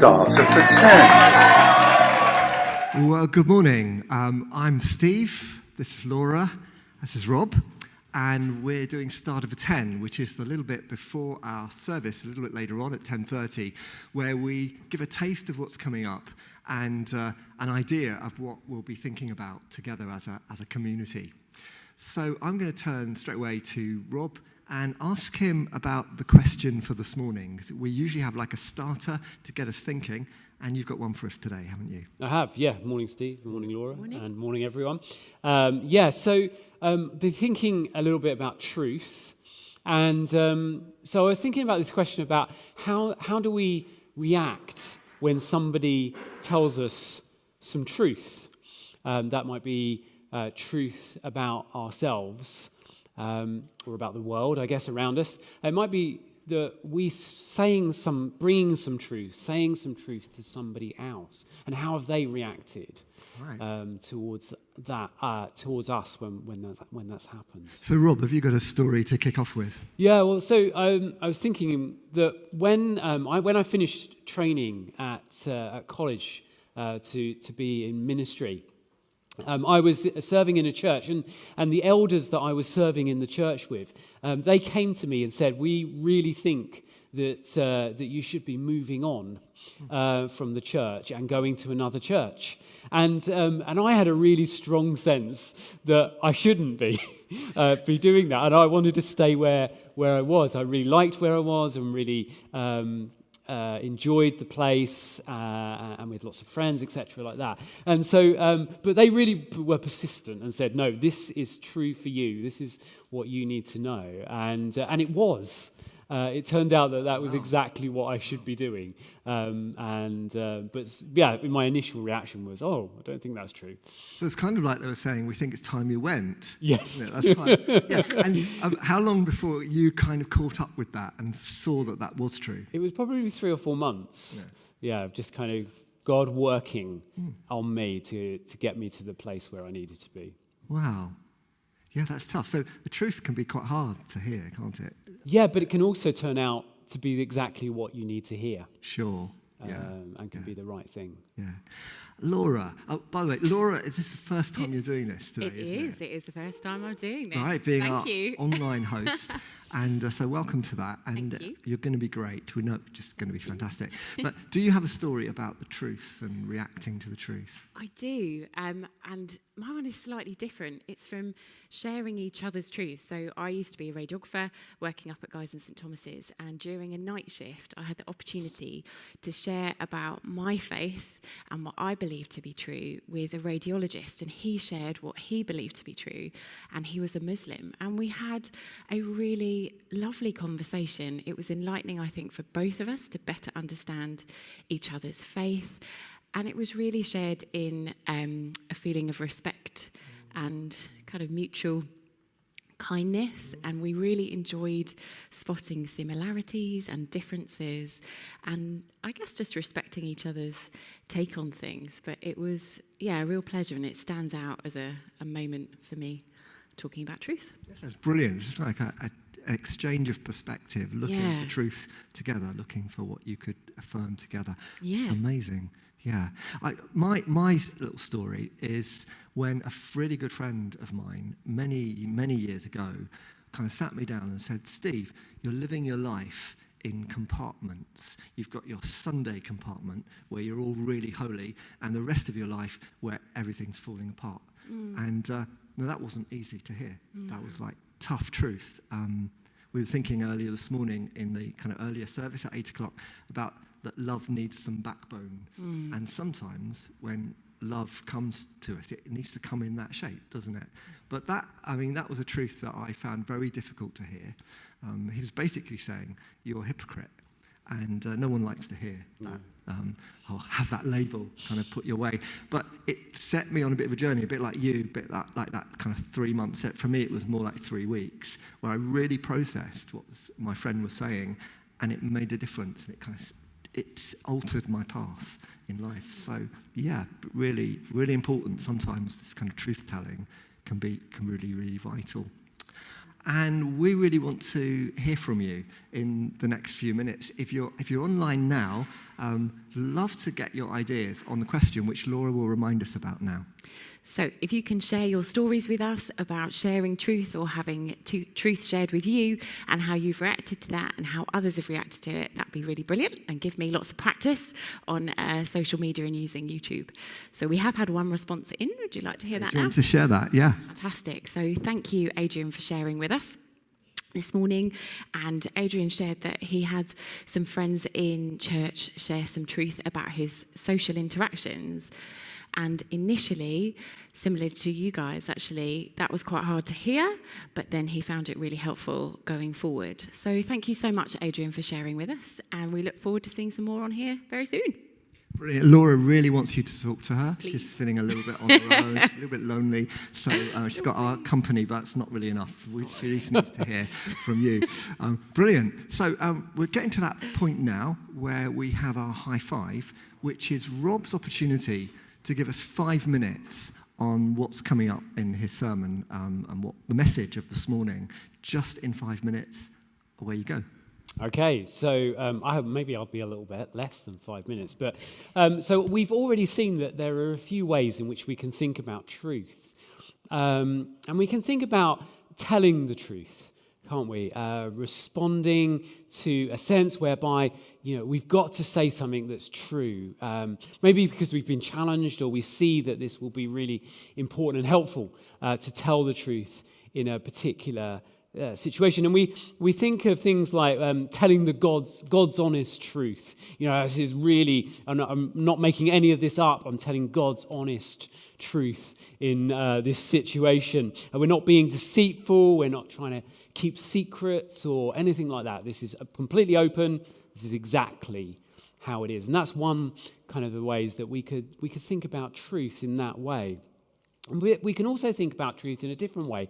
start of the 10. Well, good morning. I'm Steve, this is Laura, this is Rob, and we're doing Start of a 10, which is a little bit before our service, a little bit later on at 10:30, where we give a taste of what's coming up and an idea of what we'll be thinking about together as a community. So I'm going to turn straight away to Rob and ask him about the question for this morning. We usually have like a starter to get us thinking, and you've got one for us today, haven't you? I have, yeah. Morning, Steve. Morning, Laura. Morning. And morning, everyone. Been thinking a little bit about truth. And so I was thinking about this question about how do we react when somebody tells us some truth? That might be truth about ourselves or about the world, I guess, around us. It might be that we bringing some truth to somebody else, and how have they reacted towards us when that's happened? So, Rob, have you got a story to kick off with? Yeah, well, so I was thinking that when I finished training at college to be in ministry. I was serving in a church, and the elders that I was serving in the church with, they came to me and said, "We really think that you should be moving on from the church and going to another church." And I had a really strong sense that I shouldn't be doing that, and I wanted to stay where I was. I really liked where I was, and really enjoyed the place, and with lots of friends, etc., like that. And so, but they really were persistent and said, "No, this is true for you. This is what you need to know." And it was. It turned out that was exactly what I should be doing. But my initial reaction was, "Oh, I don't think that's true." So it's kind of like they were saying, "We think it's time you went." Yes. Isn't it? That's quite, yeah. And how long before you kind of caught up with that and saw that was true? It was probably 3 or 4 months. Yeah, just kind of God working on me to get me to the place where I needed to be. Wow. Yeah, that's tough. So the truth can be quite hard to hear, can't it? Yeah, but it can also turn out to be exactly what you need to hear. Sure. And can be the right thing. Yeah. Laura, by the way, Laura, is this the first time you're doing this today? It is the first time I'm doing this. All right, being Thank our you. online host. And so welcome to that. And Thank you. You're going to be great. We know it's just going to be fantastic. But do you have a story about the truth and reacting to the truth? I do, and my one is slightly different. It's from sharing each other's truth. So I used to be a radiographer working up at Guy's and St Thomas's, and during a night shift, I had the opportunity to share about my faith and what I believed to be true with a radiologist, and he shared what he believed to be true, and he was a Muslim, and we had a really lovely conversation. It was enlightening, I think, for both of us to better understand each other's faith. And it was really shared in a feeling of respect and kind of mutual kindness. And we really enjoyed spotting similarities and differences. And I guess just respecting each other's take on things. But it was, a real pleasure. And it stands out as a moment for me talking about truth. That's brilliant. It's just like an exchange of perspective, looking at the truth together, looking for what you could affirm together. Yeah. It's amazing. Yeah. My little story is when a really good friend of mine, many years ago, kind of sat me down and said, "Steve, you're living your life in compartments. You've got your Sunday compartment where you're all really holy, and the rest of your life where everything's falling apart." And that wasn't easy to hear. That was like tough truth. We were thinking earlier this morning in the kind of earlier service at 8 o'clock about that love needs some backbone. And sometimes when love comes to us, it needs to come in that shape, doesn't it? But that was a truth that I found very difficult to hear. He was basically saying, "You're a hypocrite." And no one likes to hear that, or have that label kind of put your way. But it set me on a bit of a journey, a bit like you, like that kind of 3 months. For me, it was more like 3 weeks, where I really processed what my friend was saying, and it made a difference. And it's altered my path in life. So yeah, really, really important. Sometimes this kind of truth-telling can really, really vital. And we really want to hear from you in the next few minutes. If you're online now, love to get your ideas on the question which Laura will remind us about now. So if you can share your stories with us about sharing truth or having truth shared with you and how you've reacted to that and how others have reacted to it, that'd be really brilliant and give me lots of practice on social media and using YouTube. So we have had one response in. Would you like to hear that Do you now? want to share that? Yeah. Fantastic. So thank you, Adrian, for sharing with us this morning. And Adrian shared that he had some friends in church share some truth about his social interactions. And initially, similar to you guys, actually, that was quite hard to hear, but then he found it really helpful going forward. So thank you so much, Adrian, for sharing with us, and we look forward to seeing some more on here very soon. Brilliant. Laura really wants you to talk to her. Please. She's feeling a little bit on her own, a little bit lonely, so she's got our company, but it's not really enough. She needs to hear from you. Brilliant. So we're getting to that point now where we have our high five, which is Rob's opportunity to give us 5 minutes on what's coming up in his sermon and what the message of this morning. Just in 5 minutes, away you go. Okay, so I hope maybe I'll be a little bit less than 5 minutes. But so we've already seen that there are a few ways in which we can think about truth. And we can think about telling the truth, can't we? Responding to a sense whereby, we've got to say something that's true. Maybe because we've been challenged or we see that this will be really important and helpful to tell the truth in a particular situation. And we think of things like telling the God's honest truth. This is really, I'm not making any of this up. I'm telling God's honest truth in this situation. And we're not being deceitful. We're not trying to keep secrets or anything like that. This is completely open. This is exactly how it is. And that's one kind of the ways that we could think about truth in that way. We can also think about truth in a different way.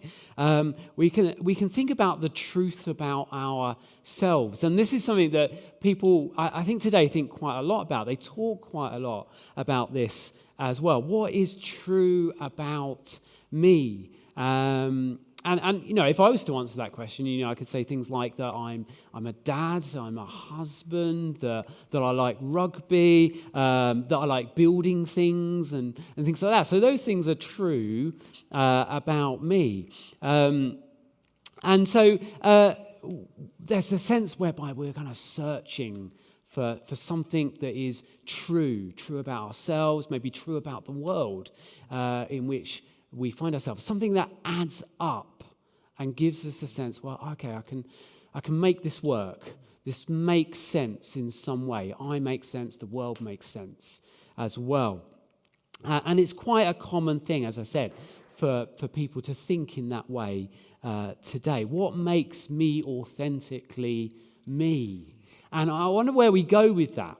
We can think about the truth about ourselves. And this is something that people, I think today, think quite a lot about. They talk quite a lot about this as well. What is true about me? And if I was to answer that question, I could say things like that I'm a dad, I'm a husband, that I like rugby, that I like building things and things like that. So those things are true about me. And so there's a sense whereby we're kind of searching for something that is true about ourselves, maybe true about the world in which we find ourselves, something that adds up and gives us a sense, well, okay, I can make this work. This makes sense in some way. I make sense, the world makes sense as well. And it's quite a common thing, as I said, for people to think in that way today. What makes me authentically me? And I wonder where we go with that.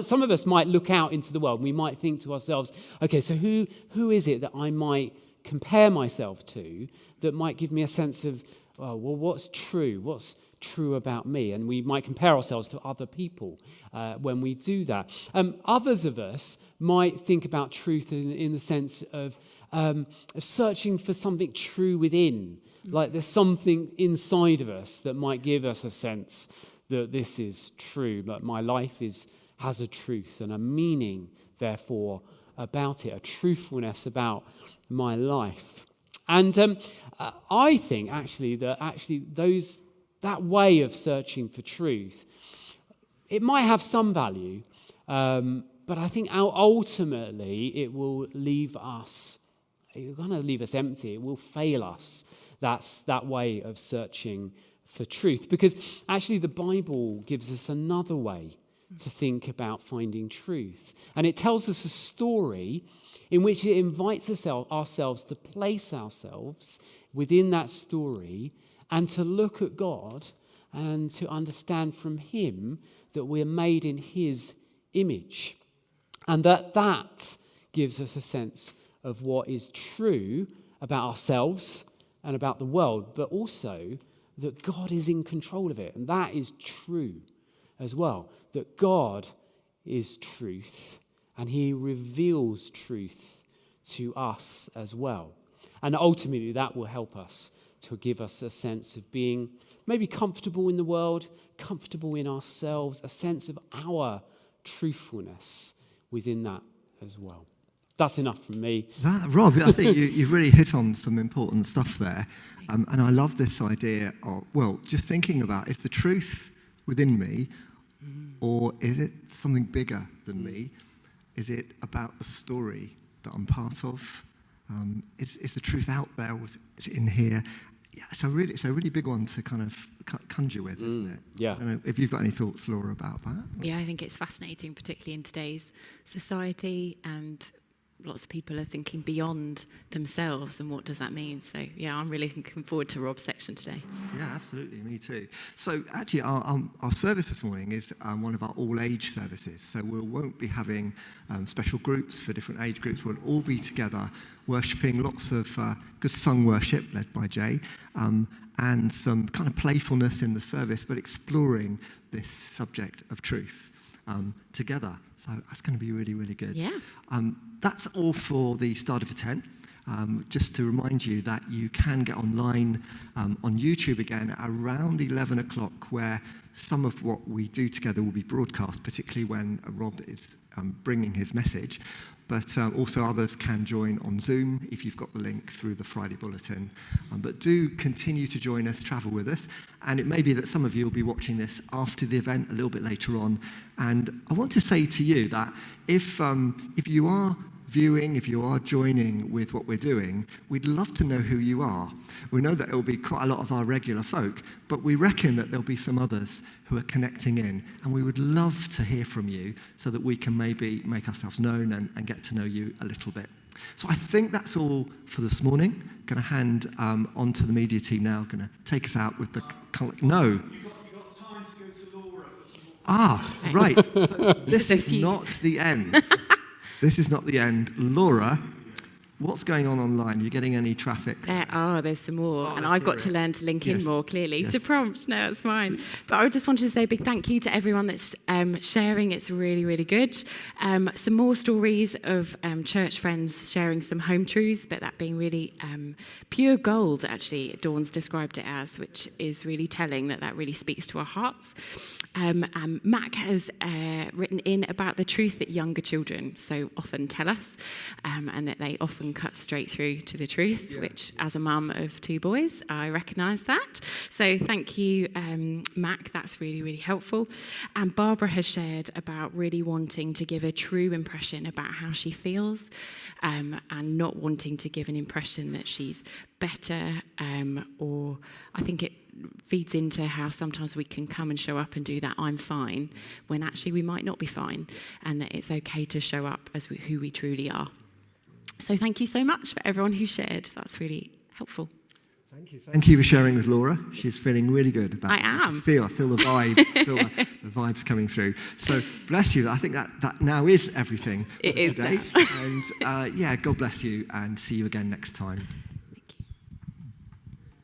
Some of us might look out into the world and we might think to ourselves, okay, so who is it that I might compare myself to that might give me a sense of, what's true? What's true about me? And we might compare ourselves to other people when we do that. Others of us might think about truth in the sense of searching for something true within, like there's something inside of us that might give us a sense that this is true, but my life has a truth and a meaning, therefore, about it, a truthfulness about my life. And I think that way of searching for truth, it might have some value, but I think ultimately it will leave us, it's going to leave us empty. It will fail us. That's that way of searching for truth, because actually the Bible gives us another way to think about finding truth. And it tells us a story in which it invites ourselves to place ourselves within that story and to look at God and to understand from Him that we're made in His image. And that gives us a sense of what is true about ourselves and about the world, but also that God is in control of it. And that is true as well, that God is truth and He reveals truth to us as well. And ultimately that will help us to give us a sense of being maybe comfortable in the world, comfortable in ourselves, a sense of our truthfulness within that as well. That's enough from me. Rob, I think you've really hit on some important stuff there. And I love this idea of, well, just thinking about, is the truth within me, or is it something bigger than me? Is it about the story that I'm part of? Is the truth out there, or is it in here? Yeah, it's a really big one to kind of conjure with, isn't it? Yeah. I don't know if you've got any thoughts, Laura, about that. Yeah, I think it's fascinating, particularly in today's society, and lots of people are thinking beyond themselves, and what does that mean? So, yeah, I'm really looking forward to Rob's section today. Yeah, absolutely, me too. So actually, our service this morning is one of our all-age services. So we won't be having special groups for different age groups. We'll all be together worshipping, lots of good sung worship led by Jay, and some kind of playfulness in the service, but exploring this subject of truth together. So that's going to be really, really good. Yeah. That's all for the start of a 10. Just to remind you that you can get online on YouTube again at around 11 o'clock, where some of what we do together will be broadcast, particularly when Rob is bringing his message. But also others can join on Zoom if you've got the link through the Friday bulletin. But do continue to join us, travel with us. And it may be that some of you will be watching this after the event a little bit later on. And I want to say to you that if you are viewing, if you are joining with what we're doing, we'd love to know who you are. We know that it will be quite a lot of our regular folk, but we reckon that there'll be some others who are connecting in, and we would love to hear from you so that we can maybe make ourselves known and get to know you a little bit. So I think that's all for this morning. Going to hand on to the media team now, going to take us out with the... No. You've got time to go to Laura. Right. So this is not the end. This is not the end. Laura, what's going on online? Are you getting any traffic? There's some more. Oh, and that's I've got to brilliant. learn to link Yes. in more clearly Yes. to prompt. No, it's fine. But I just wanted to say a big thank you to everyone that's sharing. It's really, really good. Some more stories of church friends sharing some home truths, but that being really pure gold, actually, Dawn's described it as, which is really telling that really speaks to our hearts. Mac has written in about the truth that younger children so often tell us, and that they often cut straight through to the truth, which as a mum of 2 boys, I recognise that. So thank you, Mac, that's really, really helpful. And Barbara has shared about really wanting to give a true impression about how she feels, and not wanting to give an impression that she's better, or I think it feeds into how sometimes we can come and show up and do that I'm fine, when actually we might not be fine, and that it's okay to show up as who we truly are. So thank you so much for everyone who shared. That's really helpful. Thank you. Thank you for sharing with Laura. She's feeling really good about it. I am. I feel the vibes, feel the vibes coming through. So bless you. I think that now is everything It is today. And God bless you, and see you again next time.